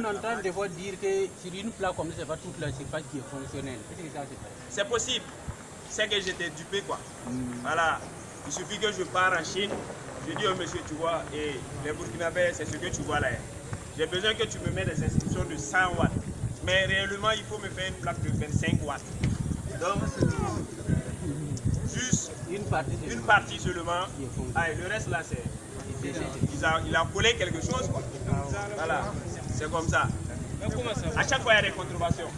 On entend des fois dire que sur une plaque comme ça, c'est pas toute la surface qui est fonctionnelle. Est-ce que ça c'est vrai? C'est possible. C'est que j'étais dupé quoi. Voilà. Il suffit que je pars en Chine. Je dis au monsieur, tu vois, et les Burkinabés, c'est ce que tu vois là. J'ai besoin que tu me mets des instructions de 100 watts. Mais réellement, il faut me faire une plaque de 25 watts. Donc, juste une partie seulement. Ah, et le reste là, c'est. Il a collé quelque chose quoi. Voilà, c'est comme ça. À chaque fois, il y a des contrefaçons.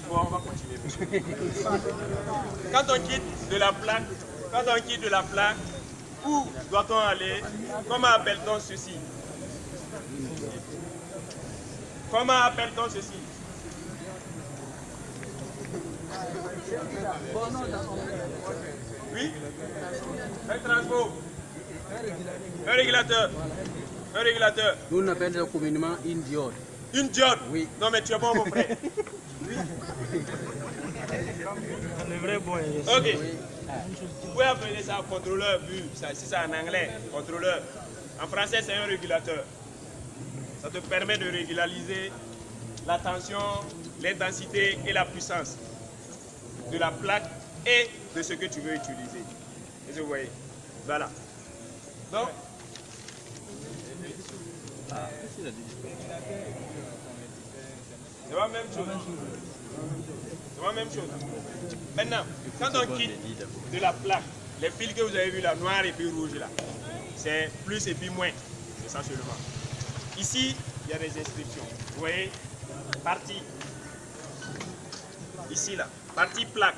Bon, on va continuer. Quand on quitte de la plaque, où doit-on aller? Comment appelle-t-on ceci? Comment appelle-t-on ceci? Oui? Un transfo. Un régulateur. Un régulateur. Nous on appelle ça communément une diode. Une diode? Oui. Non mais tu es bon mon frère. Oui. Ok. Vous pouvez appeler ça contrôleur, vu, si c'est en anglais, contrôleur. En français, c'est un régulateur. Ça te permet de régulariser la tension, l'intensité et la puissance de la plaque et de ce que tu veux utiliser. Et vous voyez. Voilà. Donc, c'est la même chose. C'est la même chose. Maintenant, quand on quitte de la plaque, les fils que vous avez vus là, noir et puis rouge là, c'est plus et puis moins. C'est ça seulement. Ici, il y a des inscriptions. Vous voyez, partie. Ici là, partie plaque.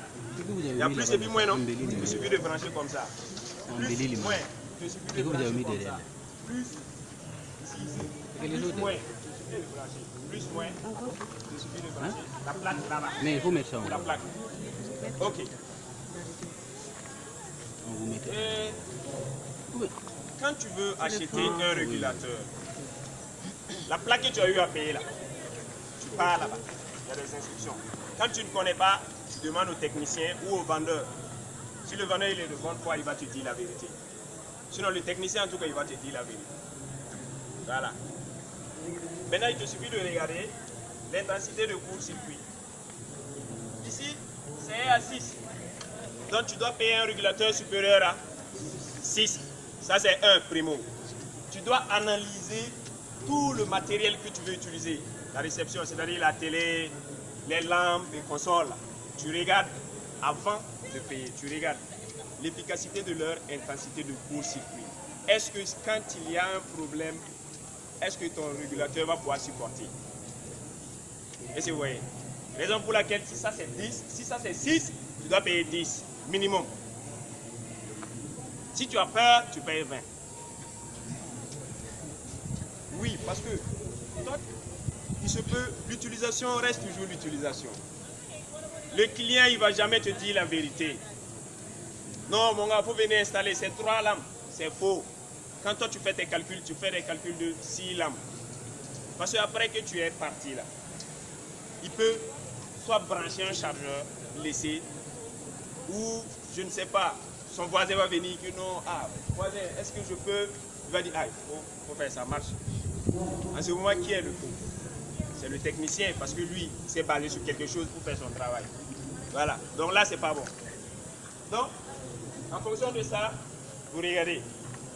Il y a plus et puis moins, non? Il suffit de brancher comme ça. Plus, moins. Il suffit de brancher comme ça. Plus, ici. Plus, moins. Plus, moins. Il suffit de brancher. La plaque là-bas. Mais il faut mettre ça en la plaque. Ok. vous mettez. Quand tu veux acheter un régulateur, la plaque que tu as eu à payer là, tu pars là-bas. Il y a des instructions. Quand tu ne connais pas, tu demandes au technicien ou au vendeur. Si le vendeur il est de bonne foi, il va te dire la vérité. Sinon, le technicien, en tout cas, il va te dire la vérité. Voilà. Maintenant, il te suffit de regarder l'intensité de court-circuit. Ici, c'est à 6. Donc, tu dois payer un régulateur supérieur à 6. Ça, c'est un primo. Tu dois analyser tout le matériel que tu veux utiliser. La réception, c'est-à-dire la télé, les lampes, les consoles. Tu regardes avant de payer. Tu regardes l'efficacité de leur intensité de court-circuit. Est-ce que quand il y a un problème, est-ce que ton régulateur va pouvoir supporter? Et vous voyez. Raison pour laquelle si ça c'est 10, si ça c'est 6, tu dois payer 10 minimum. Si tu as peur, tu payes 20. Oui, parce que il se peut, l'utilisation reste toujours l'utilisation. Le client, il ne va jamais te dire la vérité. Non, mon gars, il faut venir installer ces 3 lampes. C'est faux. Quand toi, tu fais tes calculs, tu fais des calculs de 6 lampes. Parce qu'après que tu es parti là, il peut soit brancher un chargeur, laisser, ou je ne sais pas, son voisin va venir que non, voisin, est-ce que je peux? Il va dire, il faut faire ça marche. En ce moment, qui est le faux? C'est le technicien, parce que lui, s'est basé sur quelque chose pour faire son travail. Voilà, donc là, c'est pas bon. Donc, en fonction de ça, vous regardez.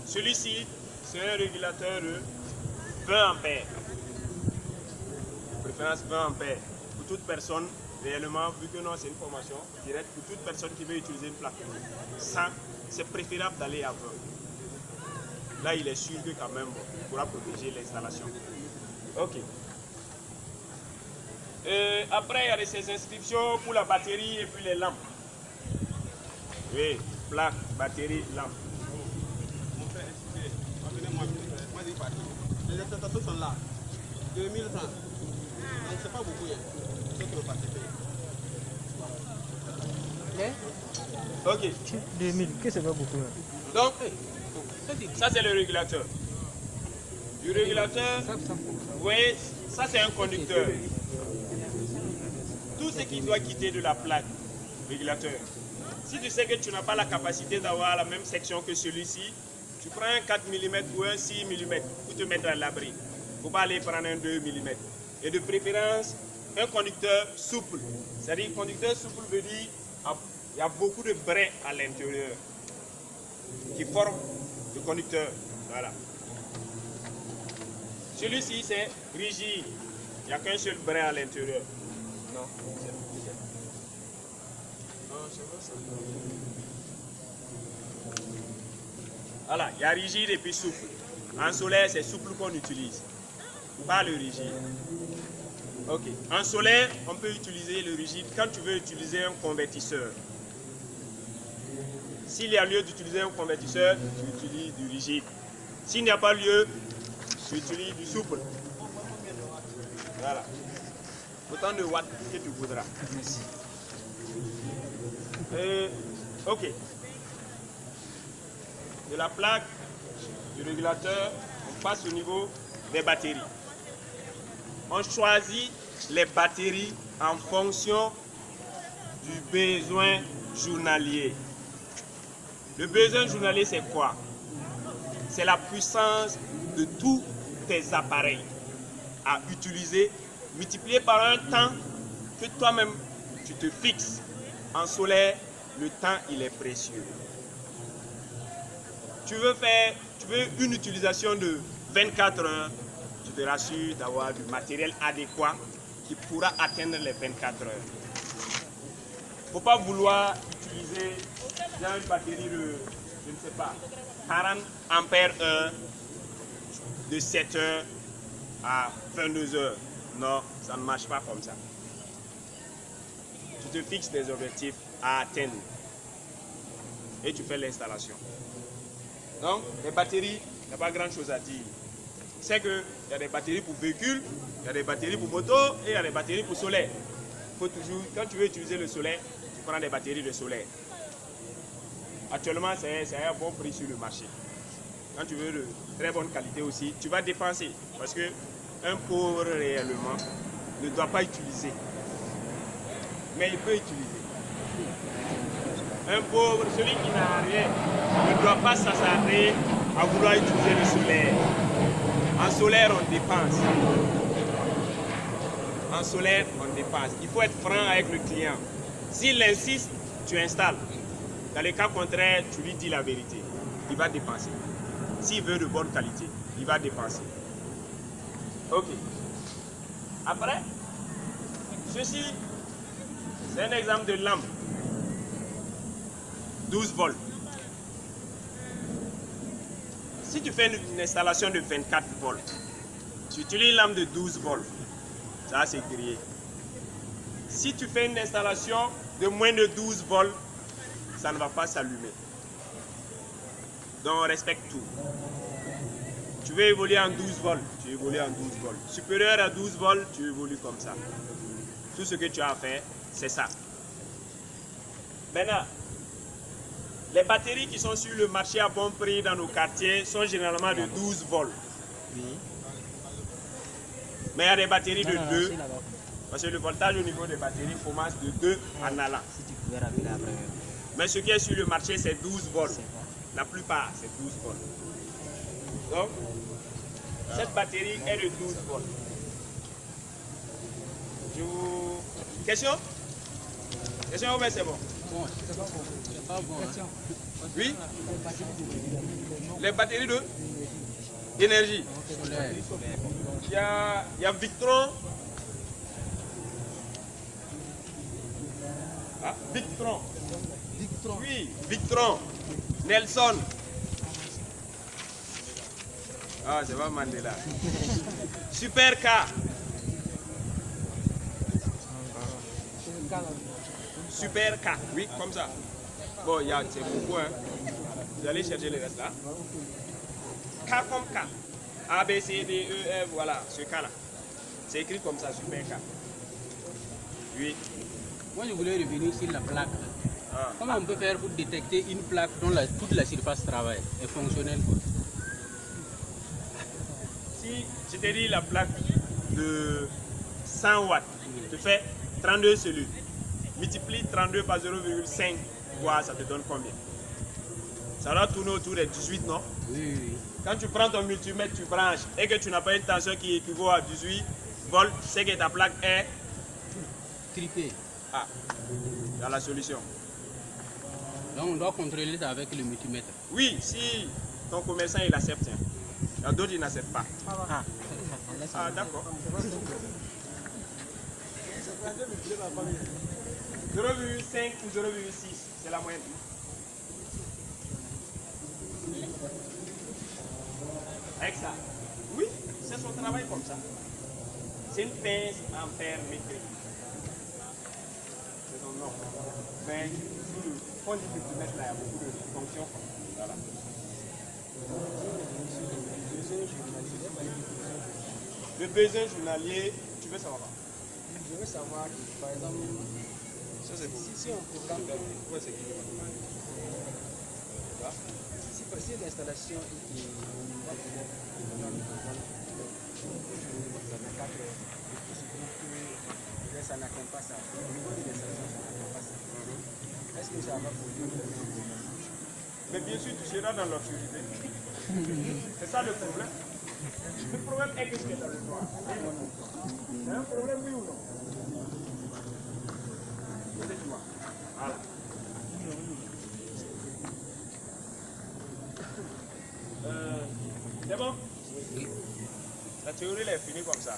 Celui-ci, c'est un régulateur de 20 ampères. De préférence 20 ampères. Pour toute personne, réellement, vu que non, c'est une formation directe, pour toute personne qui veut utiliser une plaque 100, c'est préférable d'aller à 20. Là, il est sûr que quand même, il pourra protéger l'installation. Ok. Après, il y a ces inscriptions pour la batterie et puis les lampes. Oui, plaque, batterie, lampe. Mon frère, excusez, moi, j'ai parti. Les installations sont là. 2000 francs. Donc, c'est pas beaucoup, hein. C'est que le participer. Ok. 2000, que c'est pas beaucoup. Donc, ça c'est le régulateur. Du régulateur, vous voyez, ça c'est un conducteur. Tout ce qui doit quitter de la plaque, régulateur. Si tu sais que tu n'as pas la capacité d'avoir la même section que celui-ci, tu prends un 4 mm ou un 6 mm pour te mettre à l'abri. faut pas aller prendre un 2 mm. Et de préférence, un conducteur souple. C'est-à-dire, conducteur souple veut dire il y a beaucoup de brins à l'intérieur qui forment le conducteur. Voilà. Celui-ci, c'est rigide. Il n'y a qu'un seul brin à l'intérieur. Non, voilà, il y a rigide et puis souple. En solaire, c'est souple qu'on utilise, pas le rigide. Ok. En solaire, on peut utiliser le rigide quand tu veux utiliser un convertisseur. S'il y a lieu d'utiliser un convertisseur, tu utilises du rigide. S'il n'y a pas lieu, tu utilises du souple. Voilà. Autant de watts que tu voudras. Merci. Ok. De la plaque, du régulateur, on passe au niveau des batteries. On choisit les batteries en fonction du besoin journalier. Le besoin journalier, c'est quoi? C'est la puissance de tous tes appareils à utiliser, multiplié par un temps que toi-même tu te fixes. En solaire, le temps il est précieux. Tu veux une utilisation de 24 heures, tu te rassures d'avoir du matériel adéquat qui pourra atteindre les 24 heures. Il ne faut pas vouloir utiliser une batterie de, je ne sais pas, 40 ampères heure de 7 heures à 22 heures. Non, ça ne marche pas comme ça. Tu te fixes des objectifs à atteindre et tu fais l'installation. Donc, les batteries, il n'y a pas grand chose à dire. C'est qu'il y a des batteries pour véhicules, il y a des batteries pour moto et il y a des batteries pour solaire. Il faut toujours, quand tu veux utiliser le solaire, tu prends des batteries de solaire. Actuellement, c'est un bon prix sur le marché. Quand tu veux de très bonne qualité aussi, tu vas dépenser. Parce qu'un pauvre réellement ne doit pas utiliser. Mais il peut utiliser. Un pauvre, celui qui n'a rien, ne doit pas s'attarder à vouloir utiliser le solaire. En solaire, on dépense. En solaire, on dépense. Il faut être franc avec le client. S'il insiste, tu installes. Dans le cas contraire, tu lui dis la vérité. Il va dépenser. S'il veut de bonne qualité, il va dépenser. Ok. Après, ceci, c'est un exemple de lampe. 12 volts. Si tu fais une installation de 24 volts, tu utilises une lampe de 12 volts. Ça, c'est grillé. Si tu fais une installation de moins de 12 volts, ça ne va pas s'allumer. Donc, on respecte tout. Tu veux évoluer en 12 volts, tu évolues en 12 volts. Supérieur à 12 volts, tu évolues comme ça. Tout ce que tu as à faire, c'est ça. Maintenant, les batteries qui sont sur le marché à bon prix dans nos quartiers sont généralement de 12 volts. Oui. Mais il y a des batteries de 2. Parce que le voltage au niveau des batteries commence de 2 en allant. Si tu pouvais rappeler après. Mais ce qui est sur le marché, c'est 12 volts. La plupart, c'est 12 volts. Donc, cette batterie est de 12 volts. Question? Question, mais c'est bon. Bon, c'est pas bon. Hein. Oui? Les batteries de énergie. Solaire. Il y a Victron. Ah, Victron. Victron. Oui, Victron. Nelson. Ah, c'est pas Mandela. Super K. Super K. Oui, comme ça. Bon, c'est beaucoup, hein. Vous allez chercher le reste là. K comme K. A, B, C, D, E, F, voilà, ce K-là. C'est écrit comme ça, Super K. Oui. Moi, je voulais revenir sur la plaque. Ah. Comment on peut faire pour détecter une plaque dont toute la surface travaille est fonctionnelle? Si je te dis la plaque de 100 watts, tu fais 32 cellules. Multiplie 32 par 0,5, ça te donne combien? Ça doit tourner autour des 18, non? Oui, oui. Quand tu prends ton multimètre, tu branches et que tu n'as pas une tension qui équivaut à 18 volts, c'est que ta plaque est... Trippé. Ah, il y a la solution. Donc on doit contrôler ça avec le multimètre. Oui, si ton commerçant il accepte. Hein. Il y a d'autres qui n'acceptent pas. Ah, d'accord. 0,5 ou 0,6, c'est la moyenne. Avec ça. Oui, c'est son travail comme ça. C'est une pince en fer métrique. C'est son nom. Mais sur le fond du multimètre, là, il y a beaucoup de fonctions. Voilà. Le besoin journalier, tu veux savoir? Je veux savoir, par exemple, si on programme si l'installation ça n'atteint pas ça. Au niveau de l'installation, ça n'atteint pas ça. Est-ce que ça va poser? Mais bien sûr, tu seras dans l'obscurité. C'est ça le problème. Le problème est que tu es dans le noir. C'est un problème, oui ou non? Voilà. C'est bon? La théorie elle est finie comme ça.